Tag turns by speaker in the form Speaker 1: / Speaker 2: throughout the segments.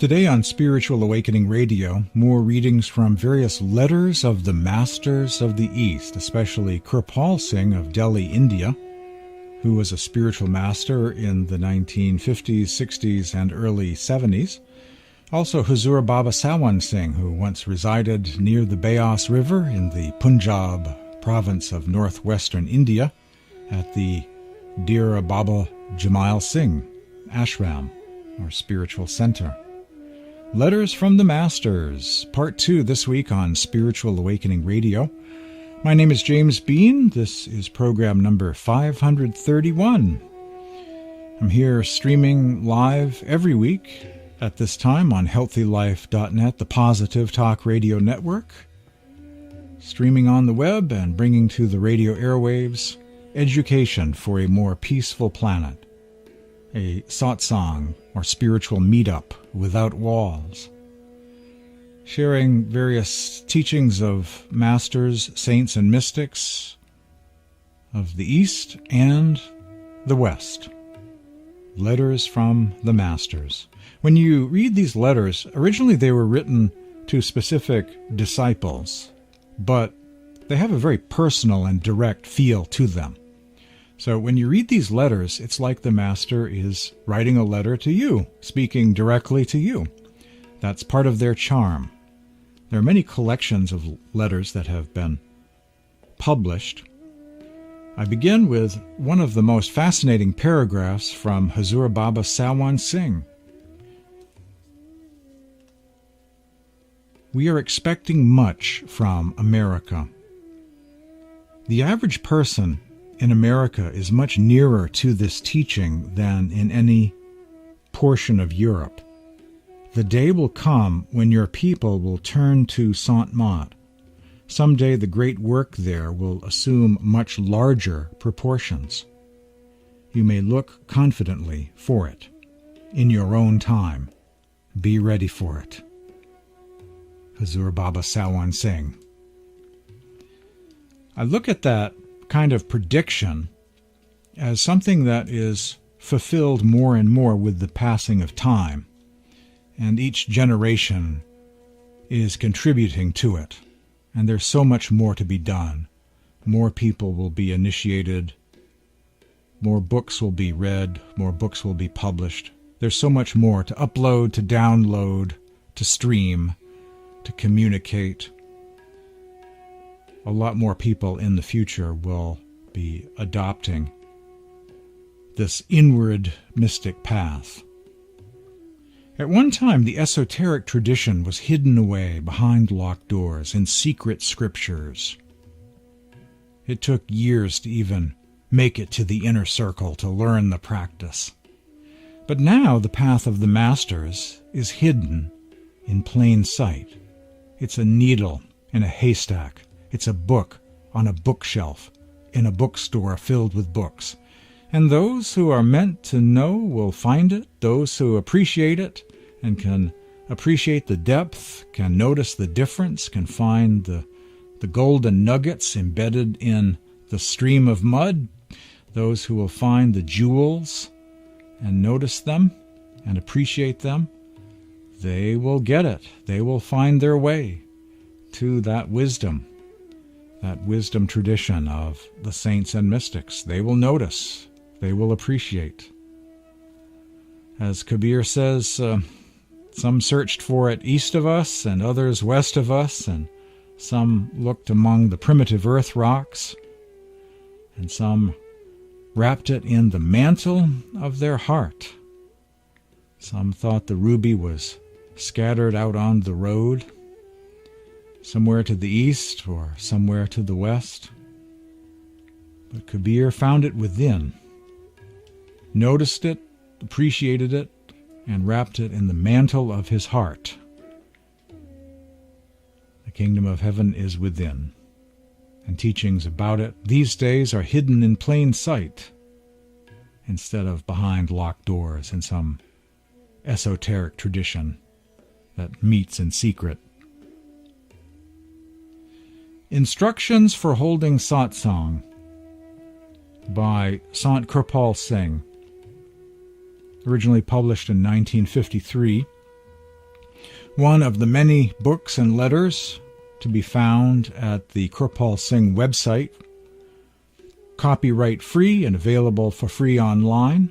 Speaker 1: Today on Spiritual Awakening Radio, more readings from various letters of the Masters of the East, especially Kirpal Singh of Delhi, India, who was a spiritual master in the 1950s, 60s, and early 70s. Also Huzur Baba Sawan Singh, who once resided near the Beas River in the Punjab province of northwestern India at the Dera Baba Jamail Singh Ashram, or spiritual center. Letters from the Masters, Part 2 this week on Spiritual Awakening Radio. My name is James Bean. This is program number 531. I'm here streaming live every week at this time on healthylife.net, the Positive Talk Radio Network, streaming on the web and bringing to the radio airwaves education for a more peaceful planet. A satsang, or spiritual meetup without walls, sharing various teachings of masters, saints, and mystics of the East and the West. Letters from the Masters. When you read these letters, originally they were written to specific disciples, but they have a very personal and direct feel to them. So when you read these letters, it's like the Master is writing a letter to you, speaking directly to you. That's part of their charm. There are many collections of letters that have been published. I begin with one of the most fascinating paragraphs from Huzur Baba Sawan Singh. We are expecting much from America. The average person in America is much nearer to this teaching than in any portion of Europe. The day will come when your people will turn to Sant. Someday the great work there will assume much larger proportions. You may look confidently for it in your own time. Be ready for it. Huzur Baba Sawan Singh. I look at that kind of prediction as something that is fulfilled more and more with the passing of time, and each generation is contributing to it, and there's so much more to be done. More people will be initiated, more books will be read, more books will be published. There's so much more to upload, to download, to stream, to communicate. A lot more people in the future will be adopting this inward mystic path. At one time, the esoteric tradition was hidden away behind locked doors in secret scriptures. It took years to even make it to the inner circle to learn the practice. But now the path of the Masters is hidden in plain sight. It's a needle in a haystack. It's a book on a bookshelf in a bookstore filled with books. And those who are meant to know will find it. Those who appreciate it and can appreciate the depth, can notice the difference, can find the golden nuggets embedded in the stream of mud. Those who will find the jewels and notice them and appreciate them, they will get it. They will find their way to that wisdom tradition of the saints and mystics. They will notice. They will appreciate. As Kabir says, some searched for it east of us and others west of us, and some looked among the primitive earth rocks, and some wrapped it in the mantle of their heart. Some thought the ruby was scattered out on the road, somewhere to the east or somewhere to the west. But Kabir found it within, noticed it, appreciated it, and wrapped it in the mantle of his heart. The kingdom of heaven is within, and teachings about it these days are hidden in plain sight instead of behind locked doors in some esoteric tradition that meets in secret. Instructions for Holding Satsang by Sant Kirpal Singh, originally published in 1953. one of the many books and letters to be found at the Kirpal Singh website, copyright free and available for free online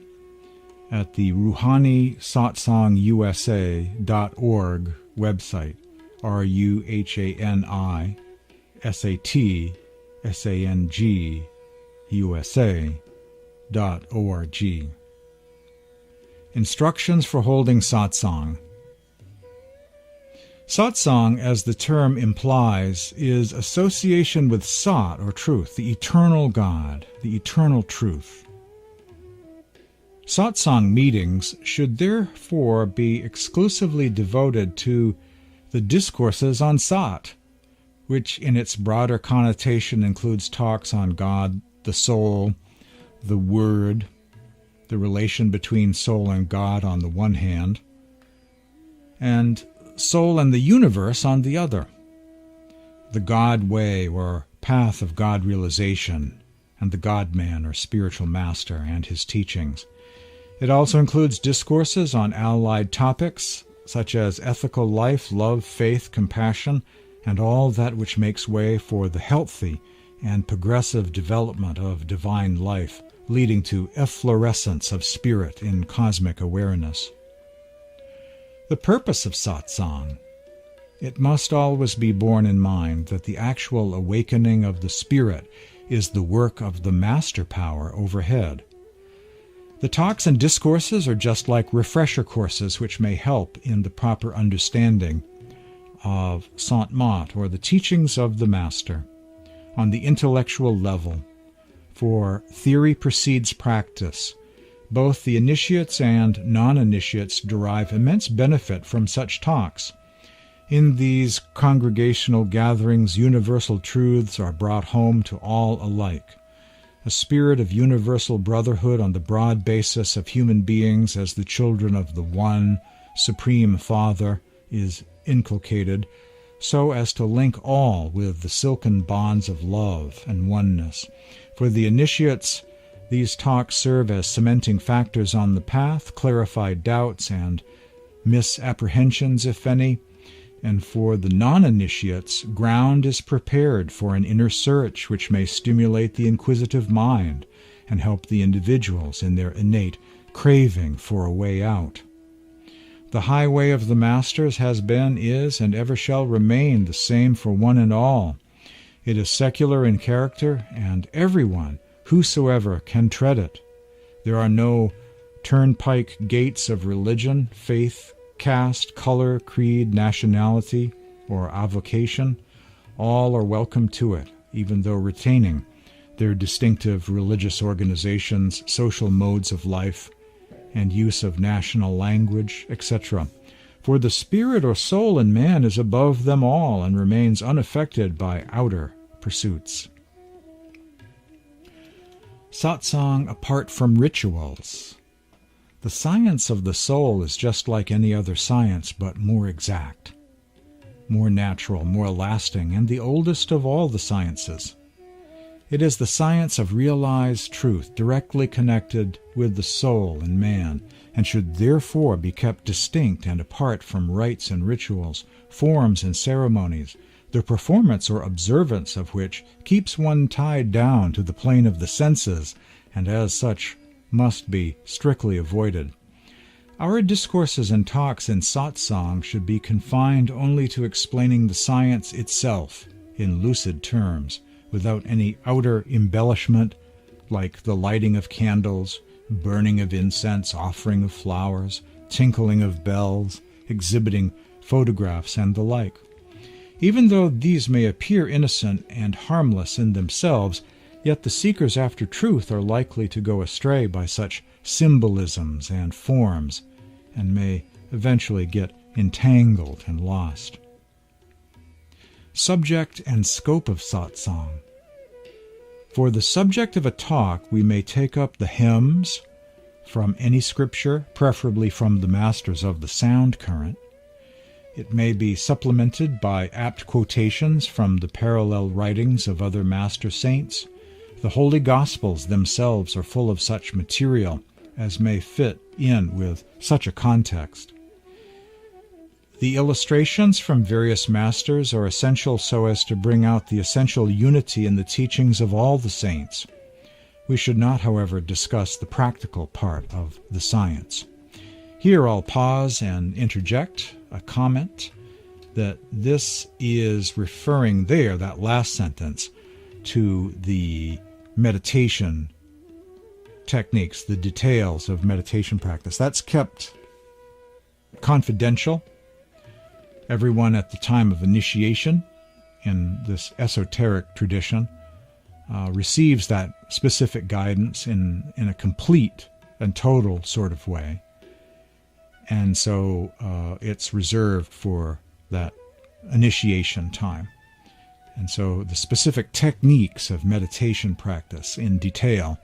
Speaker 1: at the RuhaniSatsangusa.org website, RuhaniSatsangusa.org. Instructions for holding satsang. Satsang, as the term implies, is association with Sat, or truth, the eternal God, the eternal truth. Satsang meetings should therefore be exclusively devoted to the discourses on Sat, which in its broader connotation includes talks on God, the soul, the Word, the relation between soul and God on the one hand, and soul and the universe on the other, the God way or path of God realization, and the God-man or spiritual master and his teachings. It also includes discourses on allied topics such as ethical life, love, faith, compassion, and all that which makes way for the healthy and progressive development of divine life, leading to efflorescence of spirit in cosmic awareness. The purpose of satsang. It must always be borne in mind that the actual awakening of the spirit is the work of the master power overhead. The talks and discourses are just like refresher courses which may help in the proper understanding of Sant Mat, or the teachings of the master, on the intellectual level, for theory precedes practice. Both the initiates and non-initiates derive immense benefit from such talks. In these congregational gatherings, universal truths are brought home to all alike. A spirit of universal brotherhood on the broad basis of human beings as the children of the one Supreme Father is inculcated, so as to link all with the silken bonds of love and oneness. For the initiates, these talks serve as cementing factors on the path, clarify doubts and misapprehensions, if any, and for the non-initiates, ground is prepared for an inner search which may stimulate the inquisitive mind and help the individuals in their innate craving for a way out. The highway of the Masters has been, is, and ever shall remain the same for one and all. It is secular in character, and everyone, whosoever, can tread it. There are no turnpike gates of religion, faith, caste, color, creed, nationality, or avocation. All are welcome to it, even though retaining their distinctive religious organizations, social modes of life, and use of national language, etc. For the spirit or soul in man is above them all and remains unaffected by outer pursuits. Satsang apart from rituals. The science of the soul is just like any other science, but more exact, more natural, more lasting, and the oldest of all the sciences. It is the science of realized truth, directly connected with the soul in man, and should therefore be kept distinct and apart from rites and rituals, forms and ceremonies, the performance or observance of which keeps one tied down to the plane of the senses, and as such must be strictly avoided. Our discourses and talks in satsang should be confined only to explaining the science itself in lucid terms, without any outer embellishment like the lighting of candles, burning of incense, offering of flowers, tinkling of bells, exhibiting photographs, and the like. Even though these may appear innocent and harmless in themselves, yet the seekers after truth are likely to go astray by such symbolisms and forms, and may eventually get entangled and lost. Subject and scope of satsang. For the subject of a talk, we may take up the hymns from any scripture, preferably from the masters of the sound current. It may be supplemented by apt quotations from the parallel writings of other master saints. The Holy Gospels themselves are full of such material as may fit in with such a context. The illustrations from various masters are essential so as to bring out the essential unity in the teachings of all the saints. We should not, however, discuss the practical part of the science. Here I'll pause and interject a comment that this is referring there, that last sentence, to the meditation techniques, the details of meditation practice. That's kept confidential. Everyone at the time of initiation in this esoteric tradition receives that specific guidance in a complete and total sort of way. And so it's reserved for that initiation time. And so the specific techniques of meditation practice in detail,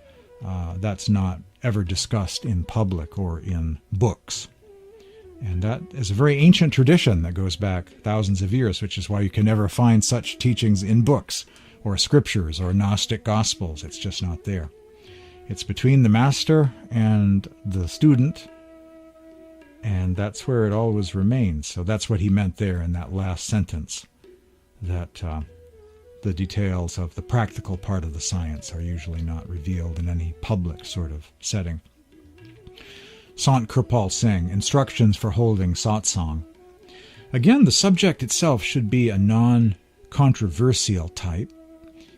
Speaker 1: that's not ever discussed in public or in books. And that is a very ancient tradition that goes back thousands of years, which is why you can never find such teachings in books or scriptures or Gnostic Gospels. It's just not there. It's between the master and the student, and that's where it always remains. So that's what he meant there in that last sentence, that the details of the practical part of the science are usually not revealed in any public sort of setting. Sant Kirpal Singh, Instructions for Holding Satsang. Again, the subject itself should be a non-controversial type.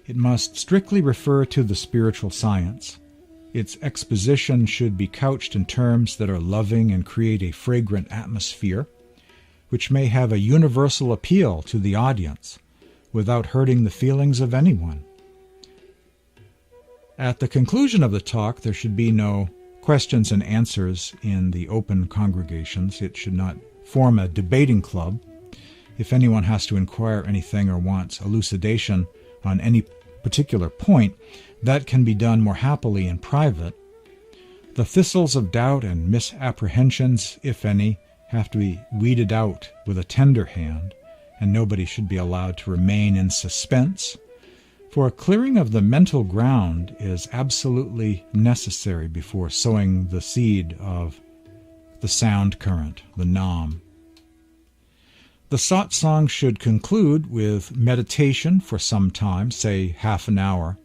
Speaker 1: It must strictly refer to the spiritual science. Its exposition should be couched in terms that are loving and create a fragrant atmosphere, which may have a universal appeal to the audience without hurting the feelings of anyone. At the conclusion of the talk, there should be no questions and answers in the open congregations. It should not form a debating club. If anyone has to inquire anything or wants elucidation on any particular point, that can be done more happily in private. The thistles of doubt and misapprehensions, if any, have to be weeded out with a tender hand, and nobody should be allowed to remain in suspense, for a clearing of the mental ground is absolutely necessary before sowing the seed of the sound current, the Naam. The satsang should conclude with meditation for some time, say half an hour,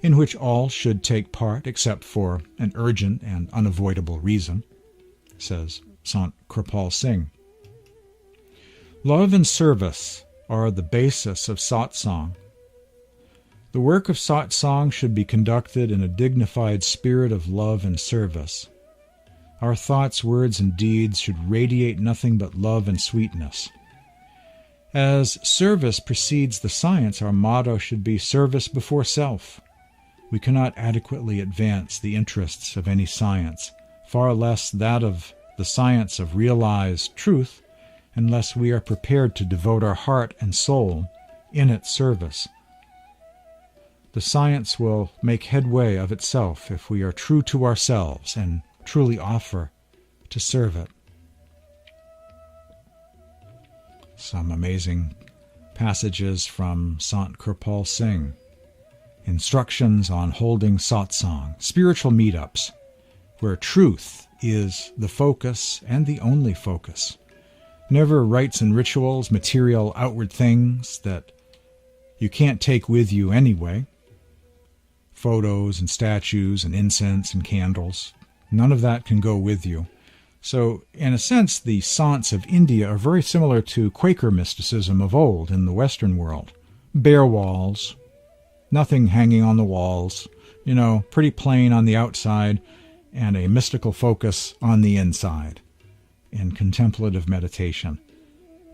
Speaker 1: in which all should take part except for an urgent and unavoidable reason, says Sant Kirpal Singh. Love and service are the basis of satsang. The work of satsang should be conducted in a dignified spirit of love and service. Our thoughts, words, and deeds should radiate nothing but love and sweetness. As service precedes the science, our motto should be service before self. We cannot adequately advance the interests of any science, far less that of the science of realized truth, unless we are prepared to devote our heart and soul in its service. The science will make headway of itself if we are true to ourselves and truly offer to serve it. Some amazing passages from Sant Kirpal Singh. Instructions on holding satsang, spiritual meetups, where truth is the focus and the only focus. Never rites and rituals, material outward things that you can't take with you anyway. Photos and statues and incense and candles. None of that can go with you. So, in a sense, the Sants of India are very similar to Quaker mysticism of old in the Western world. Bare walls, nothing hanging on the walls, pretty plain on the outside, and a mystical focus on the inside in contemplative meditation.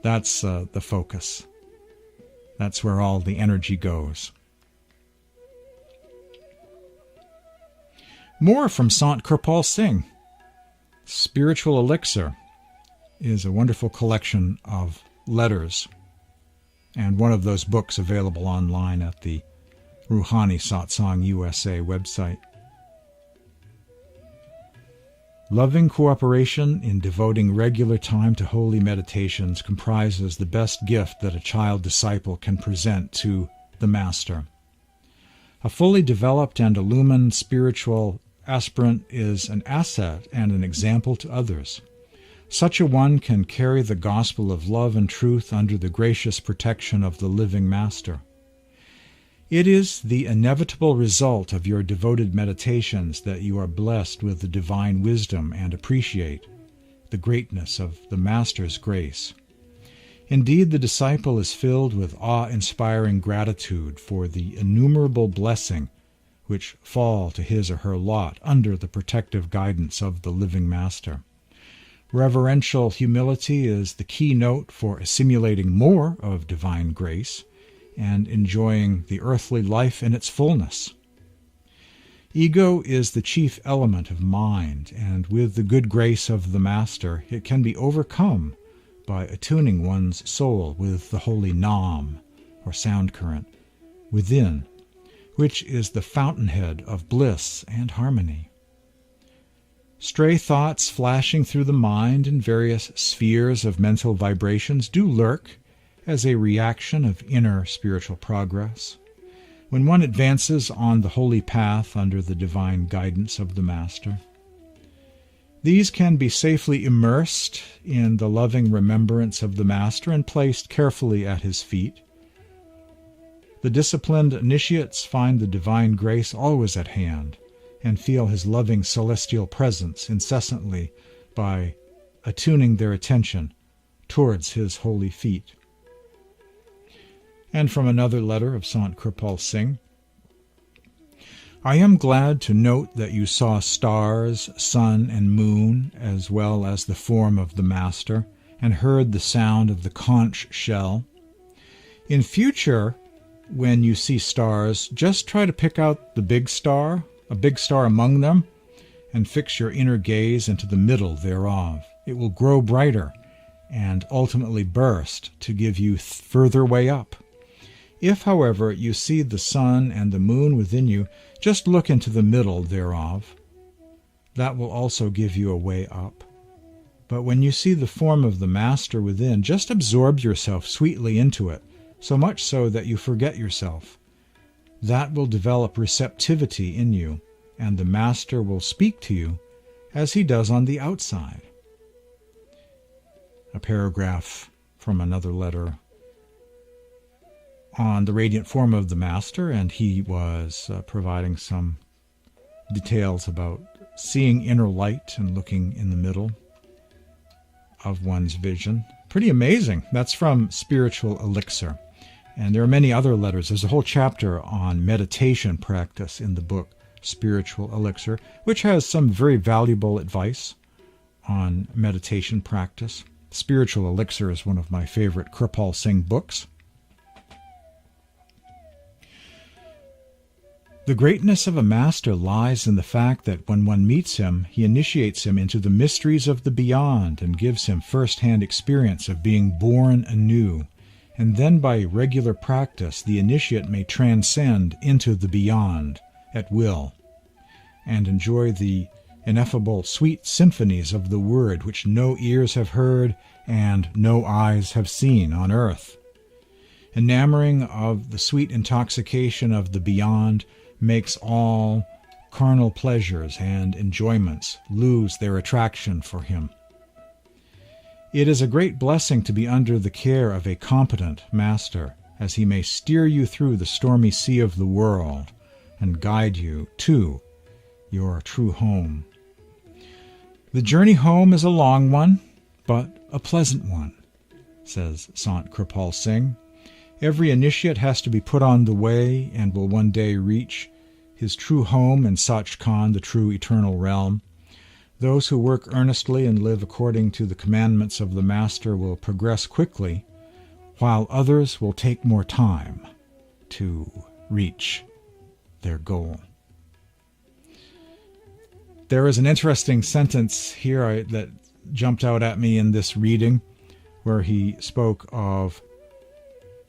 Speaker 1: That's the focus. That's where all the energy goes. More from Sant Kirpal Singh. Spiritual Elixir is a wonderful collection of letters, and one of those books available online at the Ruhani Satsang USA website. Loving cooperation in devoting regular time to holy meditations comprises the best gift that a child disciple can present to the Master. A fully developed and illumined spiritual aspirant is an asset and an example to others. Such a one can carry the gospel of love and truth under the gracious protection of the living Master. It is the inevitable result of your devoted meditations that you are blessed with the divine wisdom and appreciate the greatness of the Master's grace. Indeed, the disciple is filled with awe-inspiring gratitude for the innumerable blessing which fall to his or her lot under the protective guidance of the living Master. Reverential humility is the keynote for assimilating more of divine grace and enjoying the earthly life in its fullness. Ego is the chief element of mind, and with the good grace of the Master, it can be overcome by attuning one's soul with the holy Naam, or sound current, within, which is the fountainhead of bliss and harmony. Stray thoughts flashing through the mind in various spheres of mental vibrations do lurk as a reaction of inner spiritual progress. When one advances on the holy path under the divine guidance of the Master, these can be safely immersed in the loving remembrance of the Master and placed carefully at his feet. The disciplined initiates find the divine grace always at hand and feel his loving celestial presence incessantly by attuning their attention towards his holy feet. And from another letter of Sant Kirpal Singh, I am glad to note that you saw stars, sun, and moon, as well as the form of the Master, and heard the sound of the conch shell. In future, when you see stars, just try to pick out the big star, a big star among them, and fix your inner gaze into the middle thereof. It will grow brighter and ultimately burst to give you further way up. If, however, you see the sun and the moon within you, just look into the middle thereof. That will also give you a way up. But when you see the form of the Master within, just absorb yourself sweetly into it, so much so that you forget yourself. That will develop receptivity in you, and the Master will speak to you as he does on the outside. A paragraph from another letter on the radiant form of the Master, and he was providing some details about seeing inner light and looking in the middle of one's vision. Pretty amazing. That's from Spiritual Elixir. And there are many other letters. There's a whole chapter on meditation practice in the book Spiritual Elixir, which has some very valuable advice on meditation practice. Spiritual Elixir is one of my favorite Kirpal Singh books. The greatness of a Master lies in the fact that when one meets him, he initiates him into the mysteries of the beyond and gives him first-hand experience of being born anew. And then by regular practice, the initiate may transcend into the beyond at will and enjoy the ineffable sweet symphonies of the Word which no ears have heard and no eyes have seen on earth. Enamoring of the sweet intoxication of the beyond makes all carnal pleasures and enjoyments lose their attraction for him. It is a great blessing to be under the care of a competent Master, as he may steer you through the stormy sea of the world and guide you to your true home. The journey home is a long one, but a pleasant one, says Sant Kirpal Singh. Every initiate has to be put on the way and will one day reach his true home in Satchkhand, the true eternal realm. Those who work earnestly and live according to the commandments of the Master will progress quickly, while others will take more time to reach their goal. There is an interesting sentence here that jumped out at me in this reading, where he spoke of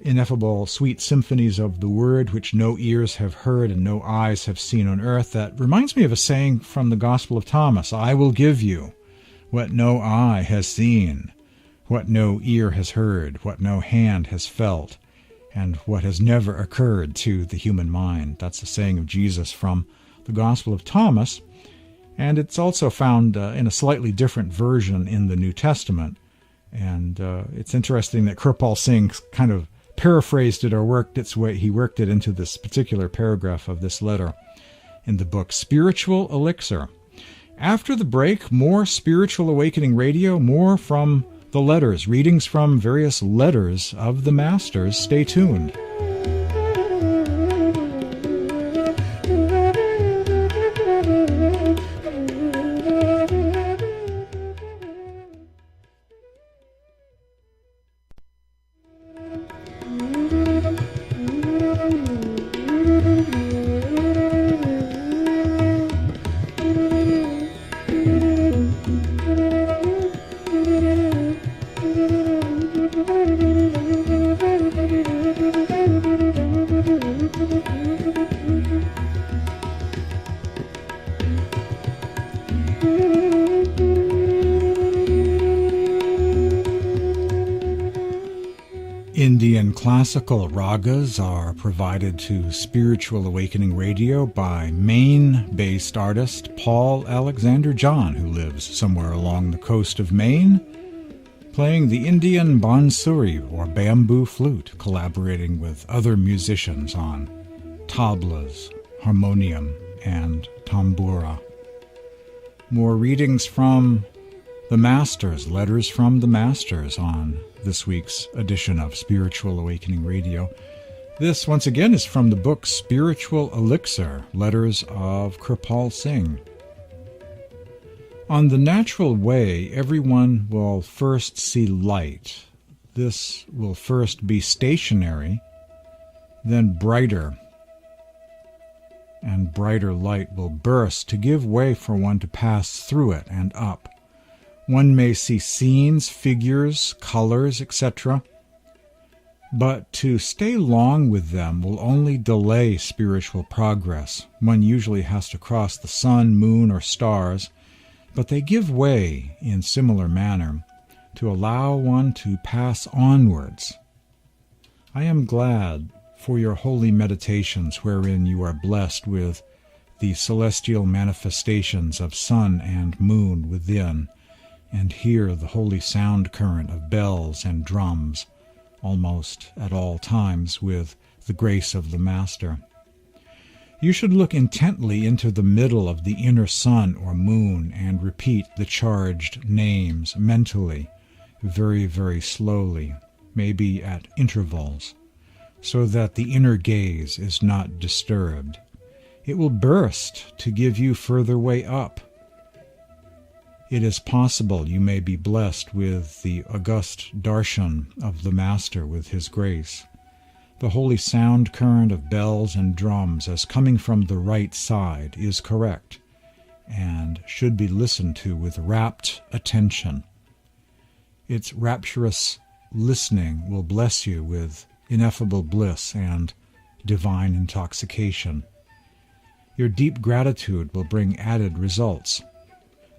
Speaker 1: ineffable sweet symphonies of the Word which no ears have heard and no eyes have seen on earth. That reminds me of a saying from the Gospel of Thomas, I will give you what no eye has seen, what no ear has heard, what no hand has felt, and what has never occurred to the human mind. That's a saying of Jesus from the Gospel of Thomas. And it's also found in a slightly different version in the New Testament. And it's interesting that Kirpal Singh kind of paraphrased it or worked it into this particular paragraph of this letter in the book Spiritual Elixir. After the break, more Spiritual Awakening Radio, more from the letters, readings from various letters of the Masters. Stay tuned. Indian classical ragas are provided to Spiritual Awakening Radio by Maine-based artist Paul Alexander John, who lives somewhere along the coast of Maine, playing the Indian bansuri or bamboo flute, collaborating with other musicians on tablas, harmonium, and tambura. More readings from the Masters, letters from the Masters on this week's edition of Spiritual Awakening Radio. This, once again, is from the book Spiritual Elixir, Letters of Kirpal Singh. On the natural way, everyone will first see light. This will first be stationary, then brighter, and brighter light will burst to give way for one to pass through it and up. One may see scenes, figures, colors, etc., but to stay long with them will only delay spiritual progress. One usually has to cross the sun, moon, or stars, but they give way in similar manner to allow one to pass onwards. I am glad for your holy meditations wherein you are blessed with the celestial manifestations of sun and moon within, and hear the holy sound current of bells and drums almost at all times with the grace of the Master. You should look intently into the middle of the inner sun or moon and repeat the charged names mentally, very, very slowly, maybe at intervals, so that the inner gaze is not disturbed. It will burst to give you further way up. It is possible you may be blessed with the august darshan of the Master with his grace. The holy sound current of bells and drums as coming from the right side is correct and should be listened to with rapt attention. Its rapturous listening will bless you with ineffable bliss and divine intoxication. Your deep gratitude will bring added results.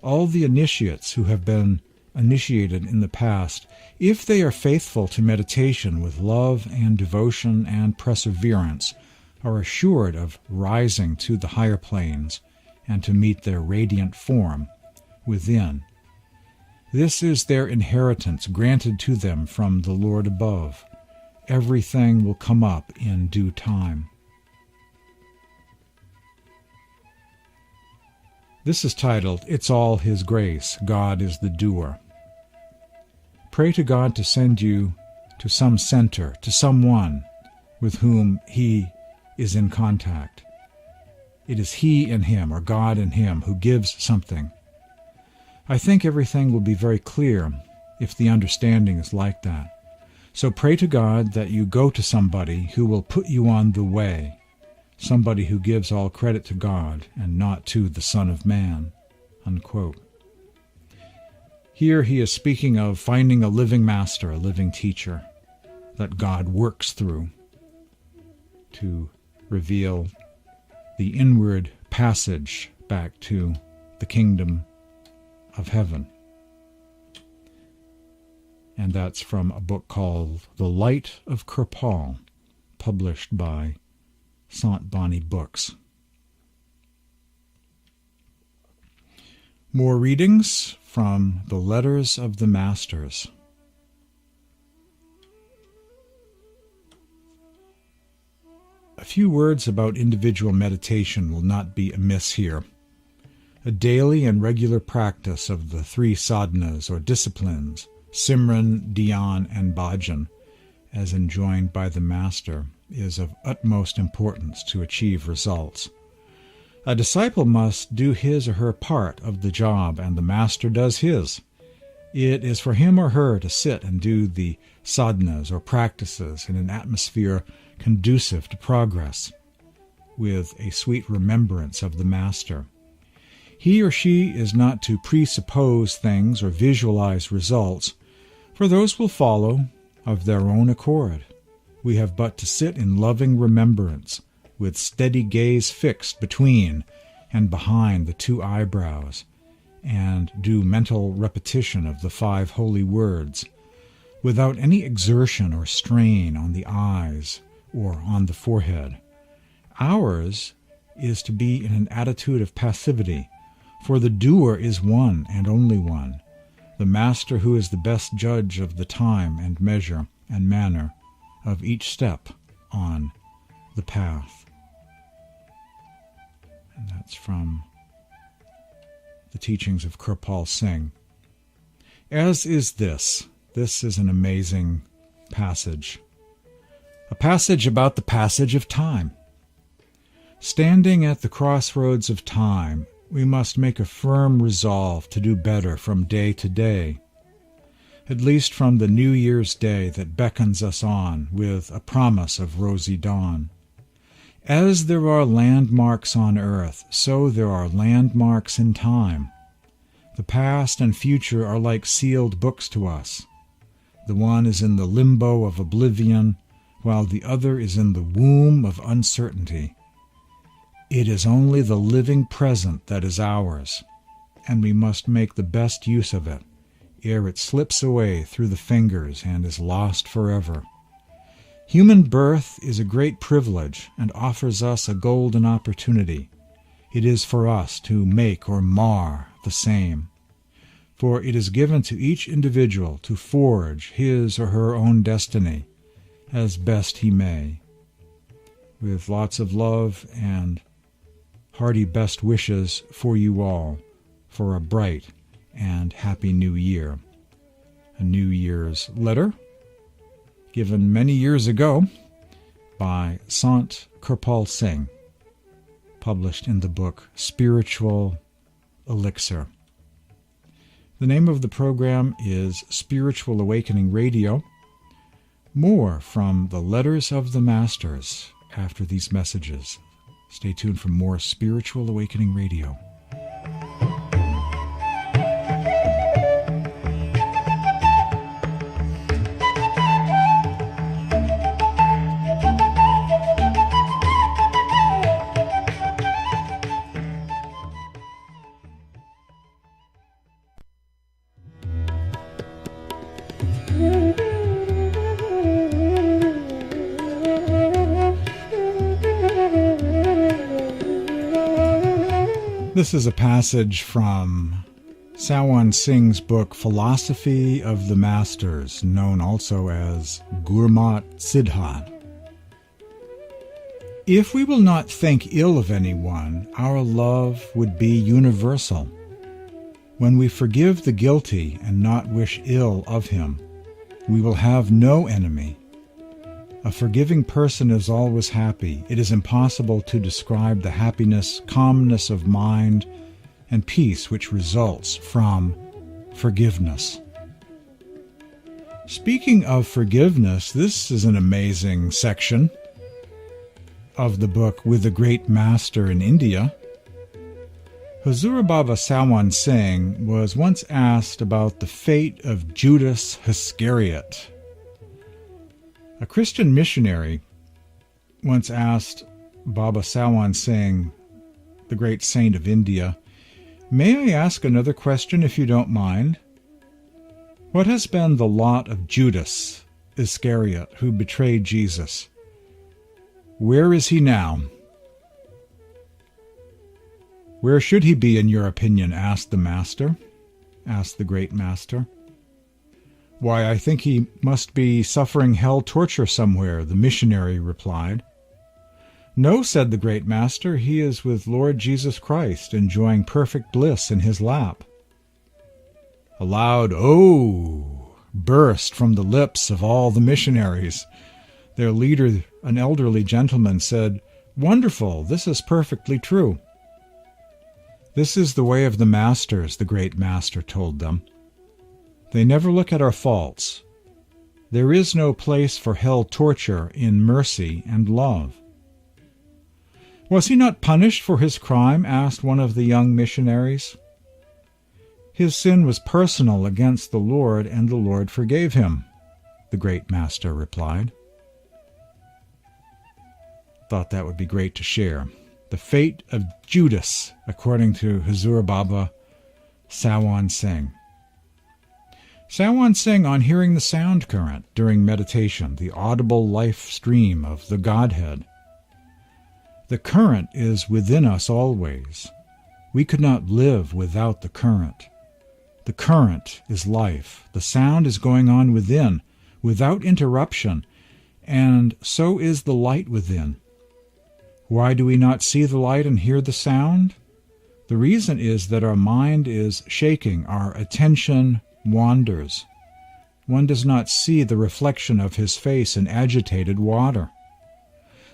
Speaker 1: All the initiates who have been initiated in the past, if they are faithful to meditation with love and devotion and perseverance, are assured of rising to the higher planes and to meet their radiant form within. This is their inheritance granted to them from the Lord above. Everything will come up in due time. This is titled, It's All His Grace, God is the Doer. Pray to God to send you to some center, to someone with whom He is in contact. It is He in Him, or God in Him, who gives something. I think everything will be very clear if the understanding is like that. So pray to God that you go to somebody who will put you on the way, somebody who gives all credit to God and not to the Son of Man." Unquote. Here he is speaking of finding a living master, a living teacher, that God works through to reveal the inward passage back to the kingdom of heaven. And that's from a book called The Light of Kirpal, published by Sant Books. More readings from the Letters of the Masters. A few words about individual meditation will not be amiss here. A daily and regular practice of the 3 sadhanas or disciplines, Simran, Dhyan, and Bhajan, as enjoined by the Master, is of utmost importance to achieve results. A disciple must do his or her part of the job, and the Master does his. It is for him or her to sit and do the sadhanas or practices in an atmosphere conducive to progress, with a sweet remembrance of the Master. He or she is not to presuppose things or visualize results, for those will follow of their own accord. We have but to sit in loving remembrance, with steady gaze fixed between and behind the 2 eyebrows, and do mental repetition of the 5 holy words, without any exertion or strain on the eyes or on the forehead. Ours is to be in an attitude of passivity, for the doer is one and only one, the Master, who is the best judge of the time and measure and manner of each step on the path. And that's from the teachings of Kirpal Singh. As is this. This is an amazing passage. A passage about the passage of time. Standing at the crossroads of time, we must make a firm resolve to do better from day to day, at least from the New Year's Day that beckons us on with a promise of rosy dawn. As there are landmarks on earth, so there are landmarks in time. The past and future are like sealed books to us. The one is in the limbo of oblivion, while the other is in the womb of uncertainty. It is only the living present that is ours, and we must make the best use of it, ere it slips away through the fingers and is lost forever. Human birth is a great privilege and offers us a golden opportunity. It is for us to make or mar the same, for it is given to each individual to forge his or her own destiny as best he may. With lots of love and hearty best wishes for you all for a bright and happy New Year. A New Year's letter given many years ago by Sant Kirpal Singh, published in the book Spiritual Elixir. The name of the program is Spiritual Awakening Radio. More from the Letters of the Masters after these messages. Stay tuned for more Spiritual Awakening Radio. This is a passage from Sawan Singh's book Philosophy of the Masters, known also as Gurmat Siddha. If we will not think ill of anyone, our love would be universal. When we forgive the guilty and not wish ill of him, we will have no enemy. A forgiving person is always happy. It is impossible to describe the happiness, calmness of mind, and peace which results from forgiveness. Speaking of forgiveness, this is an amazing section of the book With the Great Master in India. Hazur Baba Sawan Singh was once asked about the fate of Judas Iscariot. A Christian missionary once asked Baba Sawan Singh, the great saint of India, "May I ask another question if you don't mind? What has been the lot of Judas Iscariot, who betrayed Jesus? Where is he now?" Where should he be, in your opinion? Asked the great master. Why, I think he must be suffering hell torture somewhere, the missionary replied. No, said the great master, he is with Lord Jesus Christ, enjoying perfect bliss in his lap. A loud "Oh!" burst from the lips of all the missionaries. Their leader, an elderly gentleman, said, Wonderful, this is perfectly true. This is the way of the masters, the great master told them. They never look at our faults. There is no place for hell torture in mercy and love. Was he not punished for his crime? Asked one of the young missionaries. His sin was personal against the Lord, and the Lord forgave him, the great master replied. Thought that would be great to share. The fate of Judas, according to Huzur Baba Sawan Singh. Sawan Singh, on hearing the sound current during meditation, the audible life stream of the Godhead. The current is within us always. We could not live without the current. The current is life. The sound is going on within, without interruption, and so is the light within. Why do we not see the light and hear the sound? The reason is that our mind is shaking, our attention wanders. One does not see the reflection of his face in agitated water.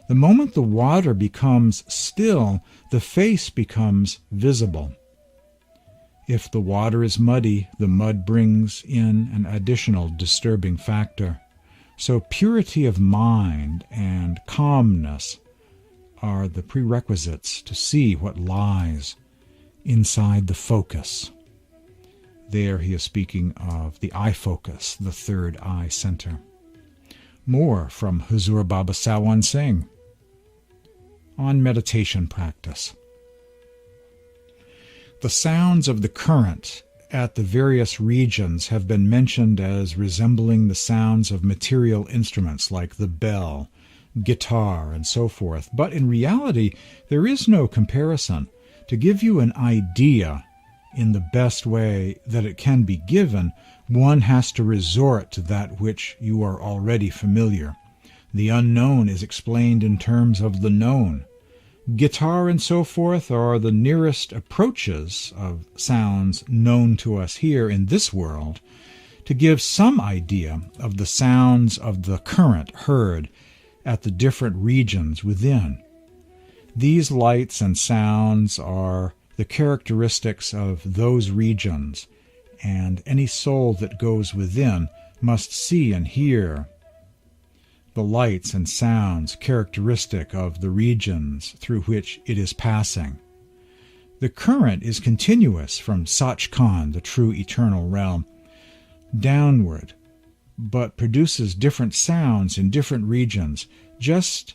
Speaker 1: The moment the water becomes still, the face becomes visible. If the water is muddy, the mud brings in an additional disturbing factor. So purity of mind and calmness are the prerequisites to see what lies inside the focus. There he is speaking of the eye focus, the third eye center. More from Huzur Baba Sawan Singh on meditation practice. The sounds of the current at the various regions have been mentioned as resembling the sounds of material instruments like the bell, guitar, and so forth. But in reality, there is no comparison. To give you an idea in the best way that it can be given, one has to resort to that which you are already familiar. The unknown is explained in terms of the known. Guitar and so forth are the nearest approaches of sounds known to us here in this world to give some idea of the sounds of the current heard at the different regions within. These lights and sounds are the characteristics of those regions, and any soul that goes within must see and hear the lights and sounds characteristic of the regions through which it is passing. The current is continuous from Sachkhand, the true eternal realm, downward, but produces different sounds in different regions, just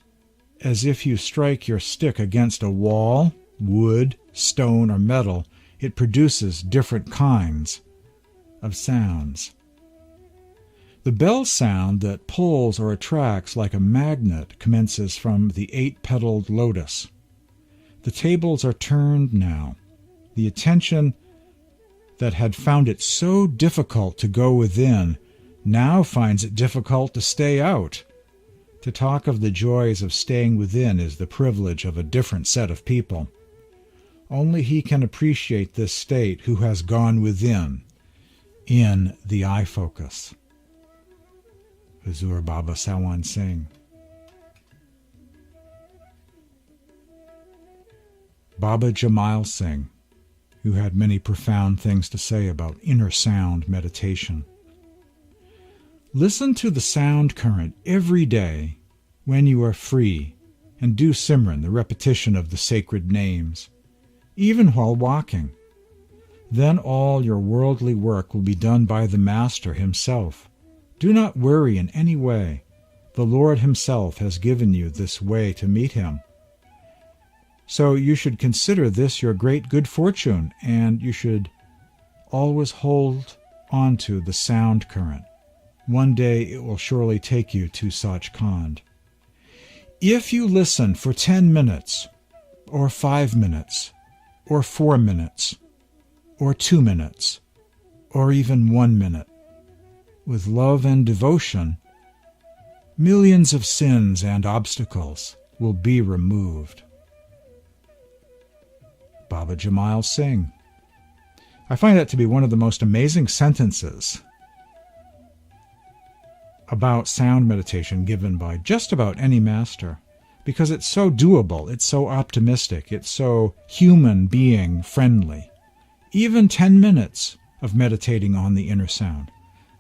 Speaker 1: as if you strike your stick against a wall, wood, stone, or metal, it produces different kinds of sounds. The bell sound that pulls or attracts like a magnet commences from the 8-petaled lotus. The tables are turned now. The attention that had found it so difficult to go within now finds it difficult to stay out. To talk of the joys of staying within is the privilege of a different set of people. Only he can appreciate this state who has gone within, in the eye focus. Huzur Baba Sawan Singh. Baba Jamal Singh, who had many profound things to say about inner sound meditation. Listen to the sound current every day when you are free, and do Simran, the repetition of the sacred names, even while walking. Then all your worldly work will be done by the Master himself. Do not worry in any way. The Lord himself has given you this way to meet him. So you should consider this your great good fortune, and you should always hold on to the sound current. One day it will surely take you to Sachkhand. If you listen for 10 minutes or 5 minutes, or 4 minutes, or 2 minutes, or even 1 minute. With love and devotion, millions of sins and obstacles will be removed. Baba Jamal Singh. I find that to be one of the most amazing sentences about sound meditation given by just about any master, because it's so doable, it's so optimistic, it's so human being friendly. Even 10 minutes of meditating on the inner sound,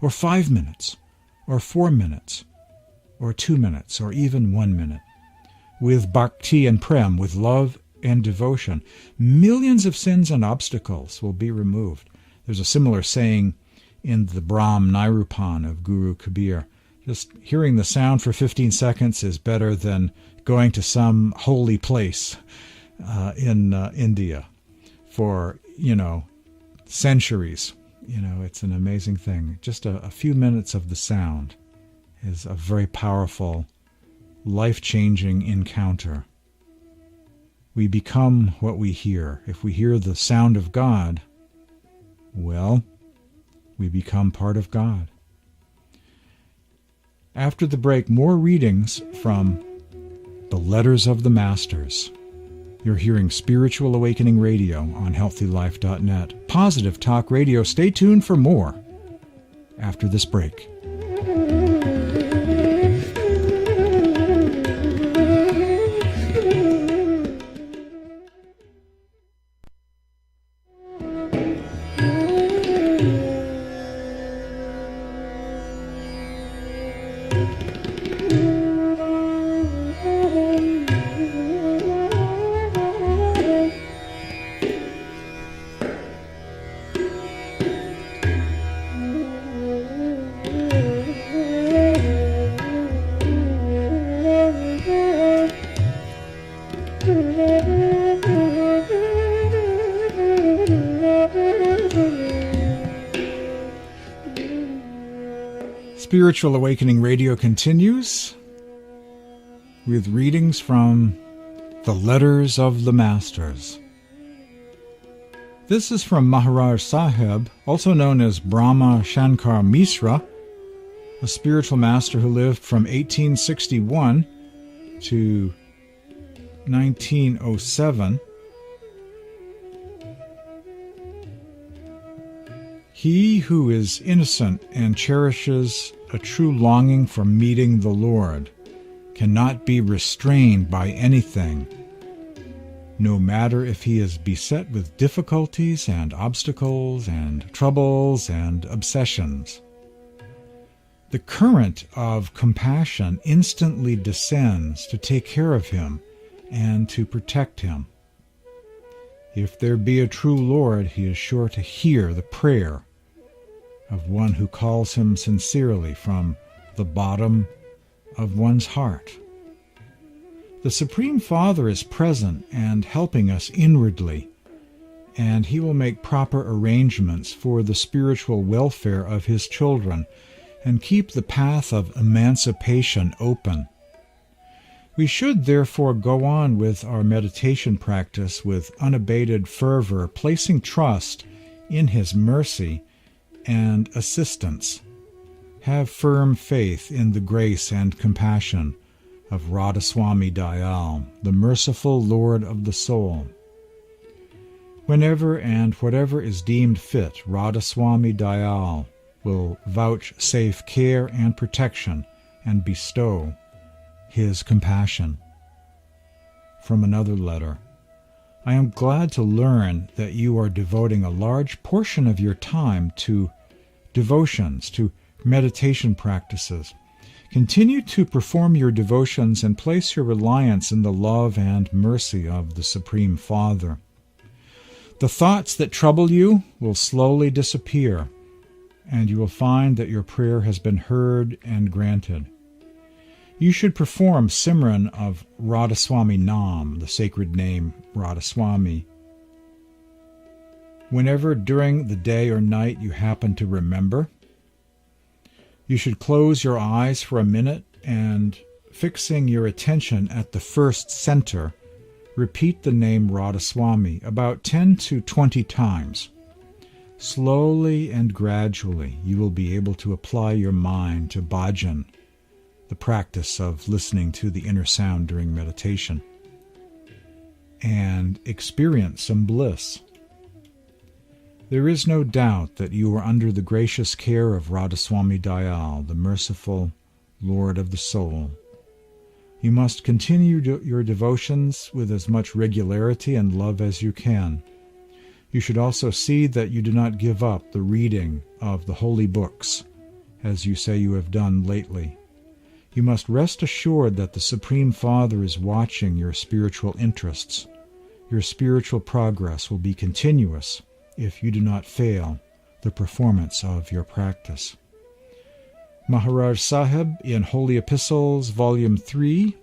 Speaker 1: or 5 minutes, or 4 minutes, or 2 minutes, or even 1 minute. With bhakti and prem, with love and devotion, millions of sins and obstacles will be removed. There's a similar saying in the Brahm Nirupan of Guru Kabir. Just hearing the sound for 15 seconds is better than going to some holy place in India for, centuries. It's an amazing thing. Just a few minutes of the sound is a very powerful, life-changing encounter. We become what we hear. If we hear the sound of God, well, we become part of God. After the break, more readings from the Letters of the Masters. You're hearing Spiritual Awakening Radio on HealthyLife.net. Positive Talk Radio. Stay tuned for more after this break. Spiritual Awakening Radio continues with readings from the Letters of the Masters. This is from Maharaj Sahib, also known as Brahma Shankar Misra, a spiritual master who lived from 1861 to 1907. He who is innocent and cherishes a true longing for meeting the Lord cannot be restrained by anything, no matter if he is beset with difficulties and obstacles and troubles and obsessions. The current of compassion instantly descends to take care of him and to protect him. If there be a true Lord, he is sure to hear the prayer of one who calls him sincerely from the bottom of one's heart. The Supreme Father is present and helping us inwardly, and he will make proper arrangements for the spiritual welfare of his children and keep the path of emancipation open. We should therefore go on with our meditation practice with unabated fervor, placing trust in his mercy and assistance. Have firm faith in the grace and compassion of Radhasoami Dayal, the merciful Lord of the soul. Whenever and whatever is deemed fit, Radhasoami Dayal will vouchsafe care and protection and bestow his compassion. From another letter. I am glad to learn that you are devoting a large portion of your time to devotions, to meditation practices. Continue to perform your devotions and place your reliance in the love and mercy of the Supreme Father. The thoughts that trouble you will slowly disappear, and you will find that your prayer has been heard and granted. You should perform Simran of Radhasoami Naam, the sacred name Radhasoami, whenever during the day or night you happen to remember. You should close your eyes for a minute and, fixing your attention at the first center, repeat the name Radhasoami about 10 to 20 times. Slowly and gradually you will be able to apply your mind to bhajan, the practice of listening to the inner sound during meditation, and experience some bliss. There is no doubt that you are under the gracious care of Radhasoami Dayal, the merciful Lord of the soul. You must continue your devotions with as much regularity and love as you can. You should also see that you do not give up the reading of the holy books, as you say you have done lately. You must rest assured that the Supreme Father is watching your spiritual interests. Your spiritual progress will be continuous if you do not fail the performance of your practice. Maharaj Sahib in Holy Epistles, Volume 3,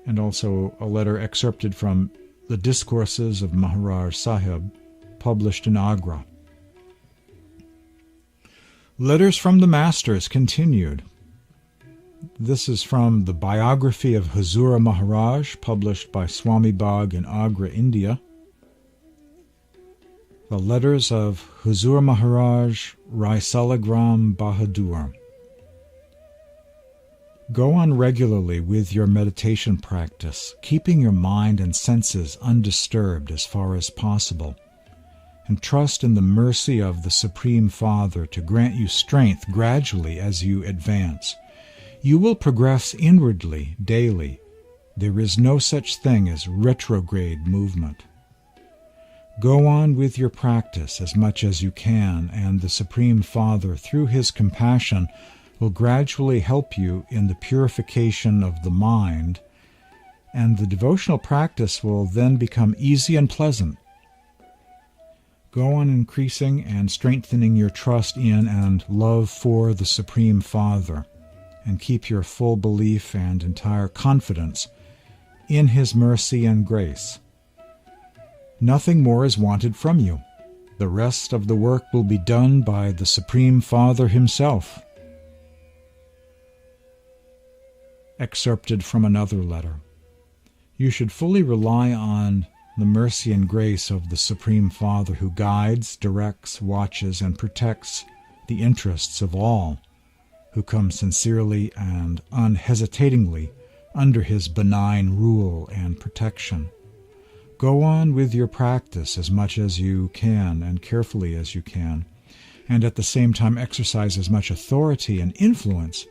Speaker 1: and also a letter excerpted from the Discourses of Maharaj Sahib, published in Agra. Letters from the Masters continued. This is from the biography of Huzura Maharaj, published by Swami Bagh in Agra, India. The letters of Huzur Maharaj Raisalagram Bahadur. Go on regularly with your meditation practice, keeping your mind and senses undisturbed as far as possible, and trust in the mercy of the Supreme Father to grant you strength gradually as you advance. You will progress inwardly daily. There is no such thing as retrograde movement. Go on with your practice as much as you can, and the Supreme Father, through His compassion, will gradually help you in the purification of the mind, and the devotional practice will then become easy and pleasant. Go on increasing and strengthening your trust in and love for the Supreme Father, and keep your full belief and entire confidence in His mercy and grace. Nothing more is wanted from you. The rest of the work will be done by the Supreme Father Himself. Excerpted from another letter. You should fully rely on the mercy and grace of the Supreme Father, who guides, directs, watches, and protects the interests of all who come sincerely and unhesitatingly under His benign rule and protection. Go on with your practice as much as you can and carefully as you can, and at the same time exercise as much authority and influence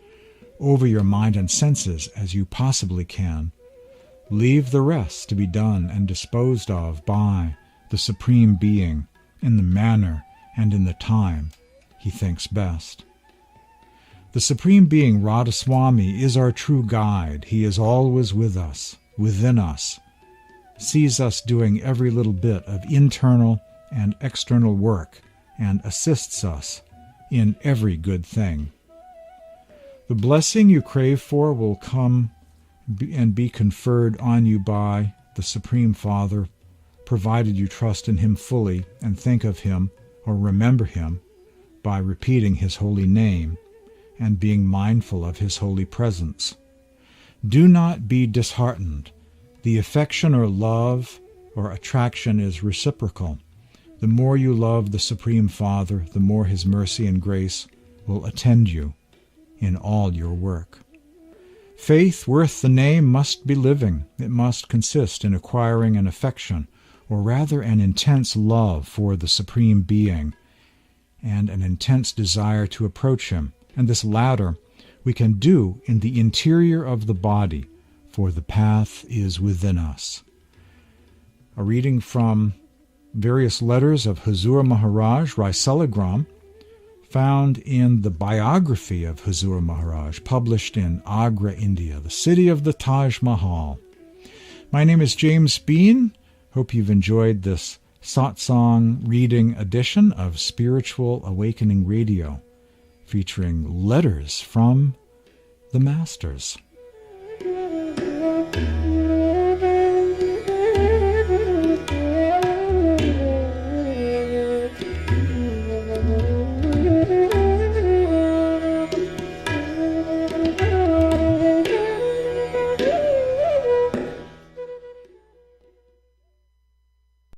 Speaker 1: over your mind and senses as you possibly can. Leave the rest to be done and disposed of by the Supreme Being in the manner and in the time He thinks best. The Supreme Being, Radhasoami, is our true guide. He is always with us, within us, sees us doing every little bit of internal and external work, and assists us in every good thing. The blessing you crave for will come and be conferred on you by the Supreme Father, provided you trust in Him fully and think of Him or remember Him by repeating His holy name and being mindful of His holy presence. Do not be disheartened. The affection or love or attraction is reciprocal. The more you love the Supreme Father, the more His mercy and grace will attend you in all your work. Faith worth the name must be living. It must consist in acquiring an affection, or rather an intense love for the Supreme Being, and an intense desire to approach Him. And this latter we can do in the interior of the body, for the path is within us. A reading from various letters of Huzur Maharaj Raisalagram, found in the biography of Huzur Maharaj, published in Agra, India, the city of the Taj Mahal. My name is James Bean. Hope you've enjoyed this Satsang reading edition of Spiritual Awakening Radio, featuring letters from the Masters.